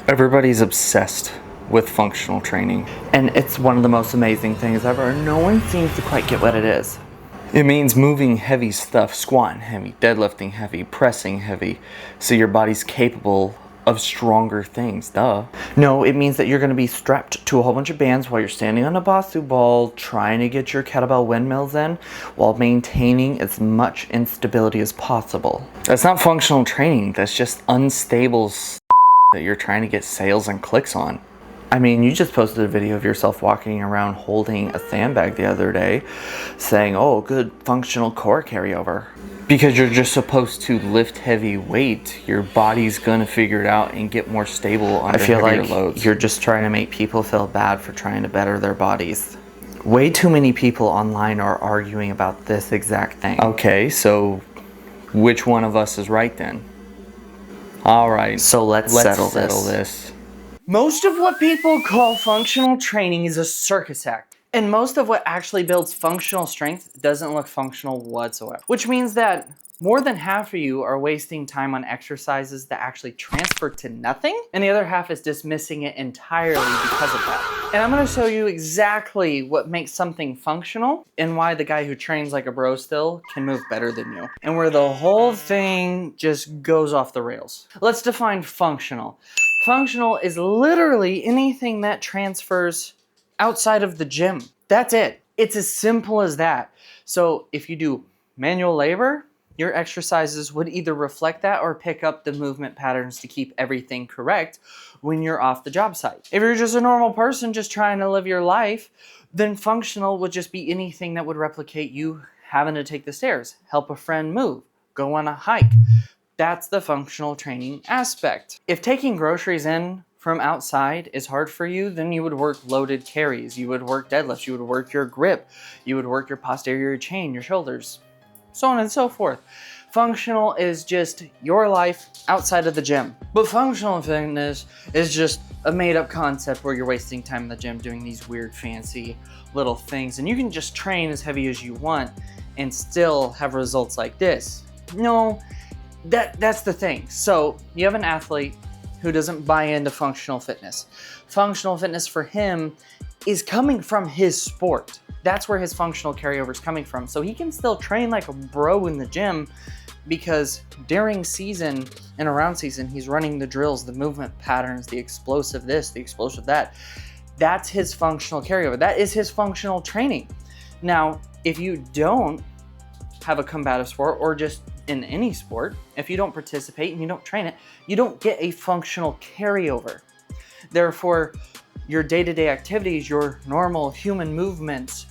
Everybody's obsessed with functional training. And it's one of the most amazing things ever. No one seems to quite get what it is. It means moving heavy stuff, squatting heavy, deadlifting heavy, pressing heavy, so your body's capable of stronger things, duh. No, it means that you're going to be strapped to a whole bunch of bands while you're standing on a Basu ball, trying to get your kettlebell windmills in, while maintaining as much instability as possible. That's not functional training, that's just unstable that you're trying to get sales and clicks on. I mean, you just posted a video of yourself walking around holding a sandbag the other day, saying, oh, good functional core carryover. Because you're just supposed to lift heavy weight, your body's gonna figure it out and get more stable under heavier loads. I feel like you're just trying to make people feel bad for trying to better their bodies. Way too many people online are arguing about this exact thing. Okay, so which one of us is right then? All right, so let's settle this. Most of what people call functional training is a circus act. And most of what actually builds functional strength doesn't look functional whatsoever. Which means that more than half of you are wasting time on exercises that actually transfer to nothing, and the other half is dismissing it entirely because of that. And I'm gonna show you exactly what makes something functional and why the guy who trains like a bro still can move better than you, and where the whole thing just goes off the rails. Let's define functional. Functional is literally anything that transfers outside of the gym. That's it. It's as simple as that. So if you do manual labor, your exercises would either reflect that or pick up the movement patterns to keep everything correct when you're off the job site. If you're just a normal person just trying to live your life, then functional would just be anything that would replicate you having to take the stairs, help a friend move, go on a hike. That's the functional training aspect. If taking groceries in from outside is hard for you, then you would work loaded carries, you would work deadlifts, you would work your grip, you would work your posterior chain, your shoulders, so on and so forth. Functional is just your life outside of the gym. But functional fitness is just a made-up concept where you're wasting time in the gym doing these weird fancy little things, and you can just train as heavy as you want and still have results like this. No, that's the thing. So you have an athlete who doesn't buy into functional fitness. Functional fitness for him is coming from his sport. That's where his functional carryover is coming from. So he can still train like a bro in the gym because during season and around season, he's running the drills, the movement patterns, the explosive this, the explosive that. That's his functional carryover. That is his functional training. Now, if you don't have a combative sport or just in any sport, if you don't participate and you don't train it, you don't get a functional carryover. Therefore, your day-to-day activities, your normal human movements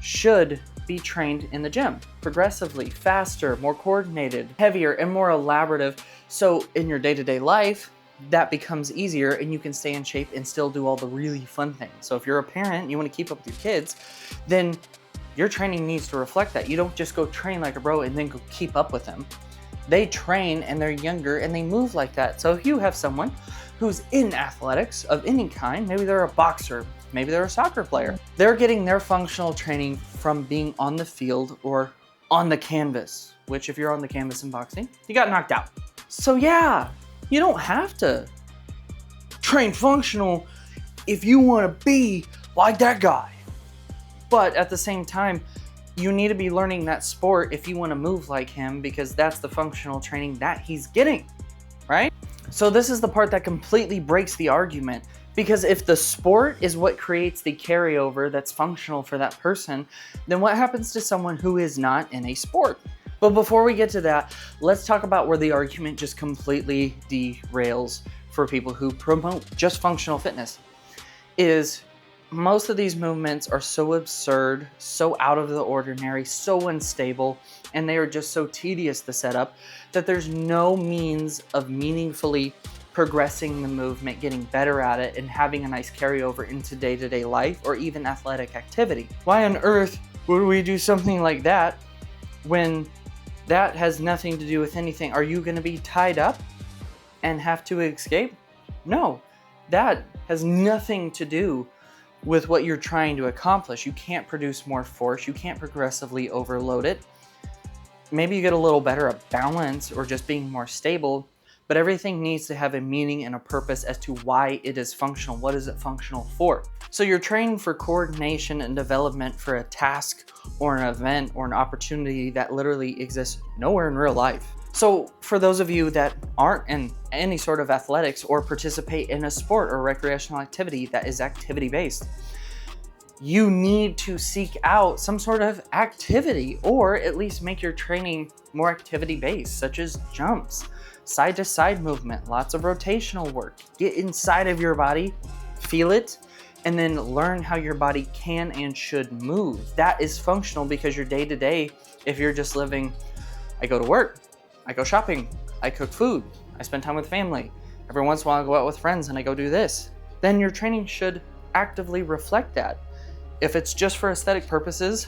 should be trained in the gym progressively, faster, more coordinated, heavier, and more elaborative. So in your day-to-day life, that becomes easier and you can stay in shape and still do all the really fun things. So if you're a parent, you want to keep up with your kids, then your training needs to reflect that. You don't just go train like a bro and then go keep up with them. They train and they're younger and they move like that. So if you have someone who's in athletics of any kind, maybe they're a boxer, maybe they're a soccer player, they're getting their functional training from being on the field or on the canvas, which if you're on the canvas in boxing, you got knocked out. So yeah, you don't have to train functional if you want to be like that guy. But at the same time, you need to be learning that sport if you want to move like him, because that's the functional training that he's getting, right? So this is the part that completely breaks the argument, because if the sport is what creates the carryover that's functional for that person, then what happens to someone who is not in a sport? But before we get to that, let's talk about where the argument just completely derails for people who promote just functional fitness. Is most of these movements are so absurd, so out of the ordinary, so unstable, and they are just so tedious to set up that there's no means of meaningfully progressing the movement, getting better at it, and having a nice carryover into day-to-day life or even athletic activity. Why on earth would we do something like that when that has nothing to do with anything? Are you going to be tied up and have to escape? No, that has nothing to do with what you're trying to accomplish. You can't produce more force. You can't progressively overload it. Maybe you get a little better at balance or just being more stable, but everything needs to have a meaning and a purpose as to why it is functional. What is it functional for? So you're training for coordination and development for a task or an event or an opportunity that literally exists nowhere in real life. So for those of you that aren't in any sort of athletics or participate in a sport or recreational activity that is activity-based, you need to seek out some sort of activity, or at least make your training more activity-based, such as jumps, side-to-side movement, lots of rotational work. Get inside of your body, feel it, and then learn how your body can and should move. That is functional, because your day-to-day, if you're just living, I go to work, I go shopping, I cook food, I spend time with family, every once in a while I go out with friends and I go do this, then your training should actively reflect that. If it's just for aesthetic purposes,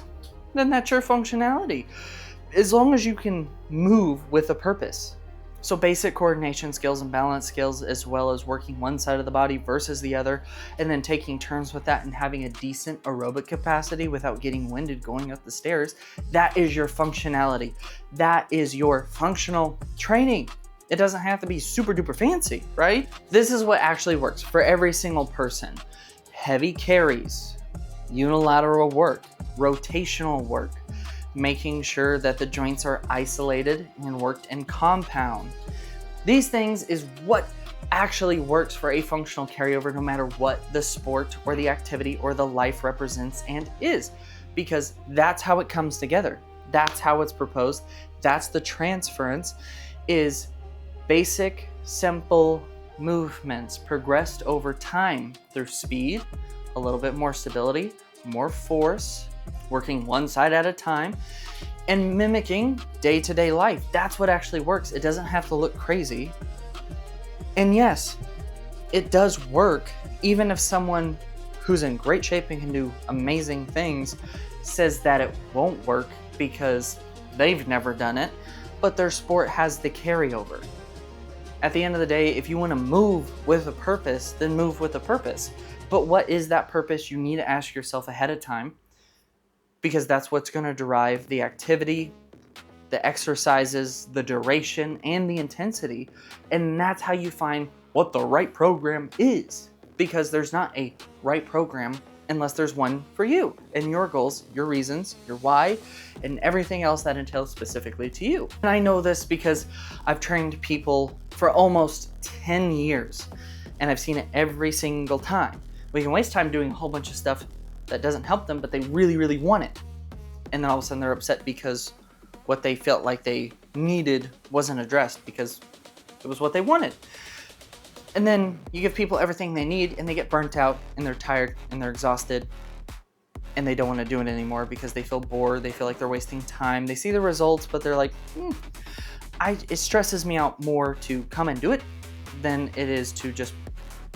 then that's your functionality, as long as you can move with a purpose. So basic coordination skills and balance skills, as well as working one side of the body versus the other, and then taking turns with that and having a decent aerobic capacity without getting winded going up the stairs, that is your functionality. That is your functional training. It doesn't have to be super duper fancy, right? This is what actually works for every single person. Heavy carries, unilateral work, rotational work, making sure that the joints are isolated and worked in compound. These things is what actually works for a functional carryover, no matter what the sport or the activity or the life represents and is, because that's how it comes together. That's how it's proposed. That's the transference, is basic, simple movements progressed over time through speed, a little bit more stability, more force, working one side at a time, and mimicking day-to-day life. That's what actually works. It doesn't have to look crazy. And yes, it does work, even if someone who's in great shape and can do amazing things says that it won't work because they've never done it, but their sport has the carryover. At the end of the day, if you want to move with a purpose, then move with a purpose. But what is that purpose? You need to ask yourself ahead of time, because that's what's going to derive the activity, the exercises, the duration, and the intensity. And that's how you find what the right program is, because there's not a right program unless there's one for you and your goals, your reasons, your why, and everything else that entails specifically to you. And I know this because I've trained people for almost 10 years, and I've seen it every single time. We can waste time doing a whole bunch of stuff that doesn't help them, but they really, really want it. And then all of a sudden they're upset because what they felt like they needed wasn't addressed, because it was what they wanted. And then you give people everything they need and they get burnt out and they're tired and they're exhausted and they don't want to do it anymore because they feel bored, they feel like they're wasting time. They see the results, but they're like, it stresses me out more to come and do it than it is to just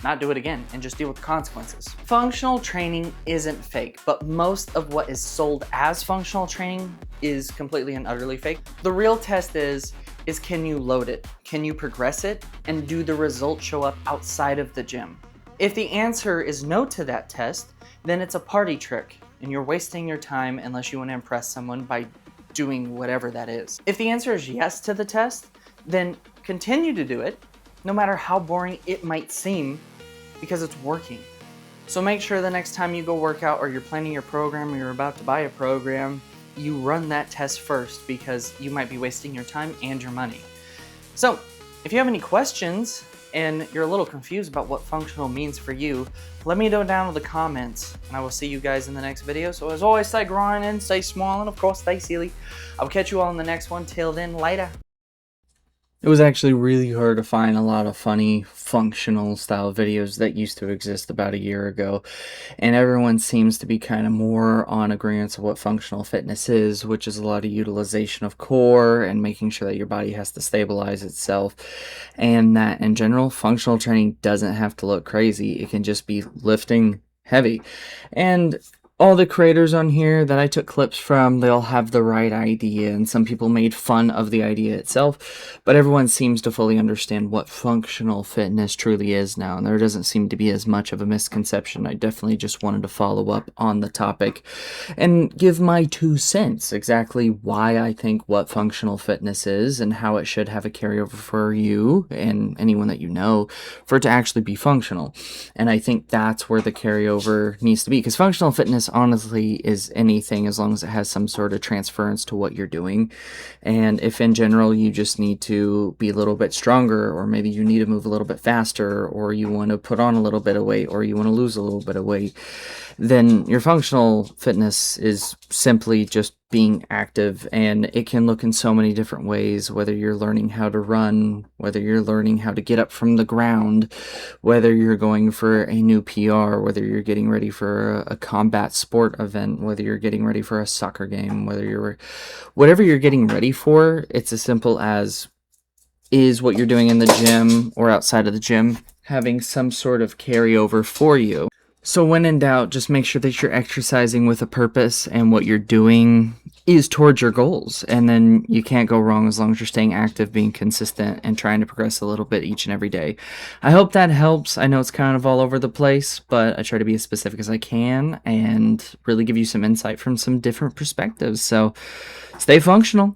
not do it again and just deal with the consequences. Functional training isn't fake, but most of what is sold as functional training is completely and utterly fake. The real test is can you load it? Can you progress it? And do the results show up outside of the gym? If the answer is no to that test, then it's a party trick and you're wasting your time unless you want to impress someone by doing whatever that is. If the answer is yes to the test, then continue to do it, no matter how boring it might seem, because it's working. So make sure the next time you go work out, or you're planning your program, or you're about to buy a program, you run that test first, because you might be wasting your time and your money. So if you have any questions and you're a little confused about what functional means for you, let me know down in the comments, and I will see you guys in the next video. So as always, stay grinding, stay small, and of course, stay silly. I'll catch you all in the next one. Till then, later. It was actually really hard to find a lot of funny, functional style videos that used to exist about a year ago. And everyone seems to be kind of more on agreement of what functional fitness is, which is a lot of utilization of core and making sure that your body has to stabilize itself. And that in general, functional training doesn't have to look crazy. It can just be lifting heavy. And all the creators on here that I took clips from, they all have the right idea, and some people made fun of the idea itself, but everyone seems to fully understand what functional fitness truly is now, and there doesn't seem to be as much of a misconception. I definitely just wanted to follow up on the topic and give my 2 cents exactly why I think what functional fitness is and how it should have a carryover for you and anyone that you know for it to actually be functional. And I think that's where the carryover needs to be, because functional fitness honestly is anything as long as it has some sort of transference to what you're doing. And if in general you just need to be a little bit stronger, or maybe you need to move a little bit faster, or you want to put on a little bit of weight, or you want to lose a little bit of weight, then your functional fitness is simply just being active, and it can look in so many different ways, whether you're learning how to run, whether you're learning how to get up from the ground, whether you're going for a new PR, whether you're getting ready for a combat sport event, whether you're getting ready for a soccer game, whatever you're getting ready for. It's as simple as, is what you're doing in the gym or outside of the gym having some sort of carryover for you? So when in doubt, just make sure that you're exercising with a purpose and what you're doing is towards your goals. And then you can't go wrong as long as you're staying active, being consistent, and trying to progress a little bit each and every day. I hope that helps. I know it's kind of all over the place, but I try to be as specific as I can and really give you some insight from some different perspectives. So stay functional.